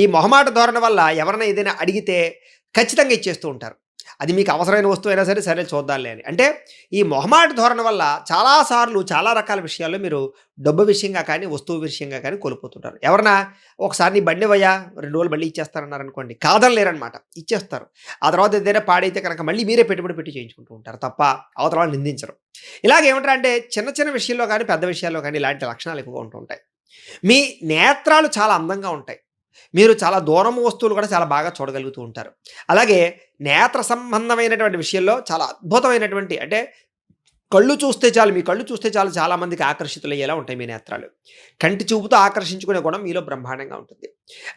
ఈ మొహమాట ధోరణి వల్ల ఎవరైనా ఏదైనా అడిగితే ఖచ్చితంగా ఇచ్చేస్తూ ఉంటారు. అది మీకు అవసరమైన వస్తువైనా సరే, సరే చూద్దాంలే అని. అంటే ఈ మొహమాట ధోరణి వల్ల చాలా సార్లు చాలా రకాల విషయాల్లో మీరు డబ్బు విషయంగా కానీ, వస్తువు విషయంగా కానీ కోల్పోతుంటారు. ఎవరన్నా ఒకసారి నీ బండివయ్యా 2 రోజులు మళ్ళీ ఇచ్చేస్తానన్నారనుకోండి, కాదనలేరనమాట. ఇచ్చేస్తారు. ఆ తర్వాత ఏదైనా పాడైతే కనుక మళ్ళీ మీరే పెట్టుబడి పెట్టి చేయించుకుంటూ ఉంటారు తప్ప అవతల వాళ్ళని నిందించరు. ఇలాగేమంటారంటే చిన్న చిన్న విషయంలో గానీ, పెద్ద విషయాల్లో గానీ ఇలాంటి లక్షణాలు ఎక్కువగా ఉంటూ ఉంటాయి. మీ నేత్రాలు చాలా అందంగా ఉంటాయి. మీరు చాలా దూరం వస్తువులు కూడా చాలా బాగా చూడగలుగుతూ ఉంటారు. అలాగే నేత్ర సంబంధమైనటువంటి విషయంలో చాలా అద్భుతమైనటువంటి అంటే కళ్ళు చూస్తే చాలు, మీ కళ్ళు చూస్తే చాలు చాలా మందికి ఆకర్షితులయ్యేలా ఉంటాయి మీ నేత్రాలు. కంటి చూపుతో ఆకర్షించుకునే గుణం మీలో బ్రహ్మాండంగా ఉంటుంది.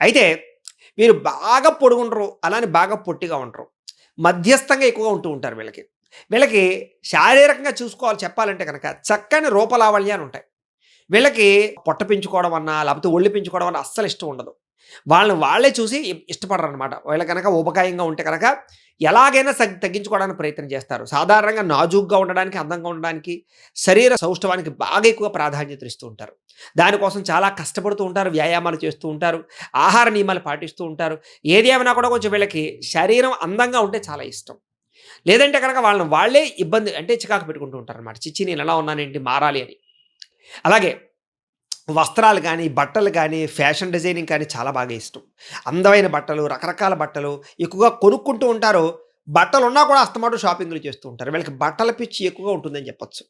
అయితే మీరు బాగా పొడుగుండరు, అలానే బాగా పొట్టిగా ఉండరు. మధ్యస్థంగా ఎక్కువగా ఉంటూ ఉంటారు వీళ్ళకి. వీళ్ళకి శారీరకంగా చూసుకోవాలి చెప్పాలంటే గనక చక్కని రూపలావల్యాలుంటాయి. వీళ్ళకి పొట్ట పెంచుకోవడం అన్నా, లేపోతే ఒళ్ళు పెంచుకోవడం అన్నా అస్సలు ఇష్టం ఉండదు. వాళ్ళని వాళ్ళే చూసి ఇష్టపడరనమాట. వీళ్ళు గనక ఊబకాయంగా ఉంటే గనక ఎలాగైనా తగ్గించుకోవడానికి ప్రయత్నం చేస్తారు. సాధారణంగా నాజూగ్గా ఉండడానికి, అందంగా ఉండడానికి, శరీర సౌష్ఠవానికి బాగా ఎక్కువ ప్రాధాన్యతనిస్తూ ఉంటారు. దానికోసం చాలా కష్టపడుతూ ఉంటారు. వ్యాయామాలు చేస్తూ ఉంటారు. ఆహార నియమాలు పాటిస్తూ ఉంటారు. ఏది ఏమైనా కూడా కొంచెం వీళ్ళకి శరీరం అందంగా ఉంటే చాలా ఇష్టం. లేదంటే గనక వాళ్ళని వాళ్ళే ఇబ్బంది అంటే చికాకు పెట్టుకుంటూ ఉంటారనమాట. చిచ్చి నేనెలా ఉన్నానేంటి మారాలి అని. అలాగే వస్త్రాలు గానీ, బట్టలు గానీ, ఫ్యాషన్ డిజైనింగ్ కానీ చాలా బాగా ఇష్టం. అందమైన బట్టలు, రకరకాల బట్టలు ఎక్కువగా కొనుక్కుంటూ ఉంటారు. బట్టలున్నా కూడా అస్తమాటు షాపింగులు చేస్తూ ఉంటారు. వీళ్ళకి బట్టల పిచ్చి ఎక్కువగా ఉంటుందని చెప్పొచ్చు.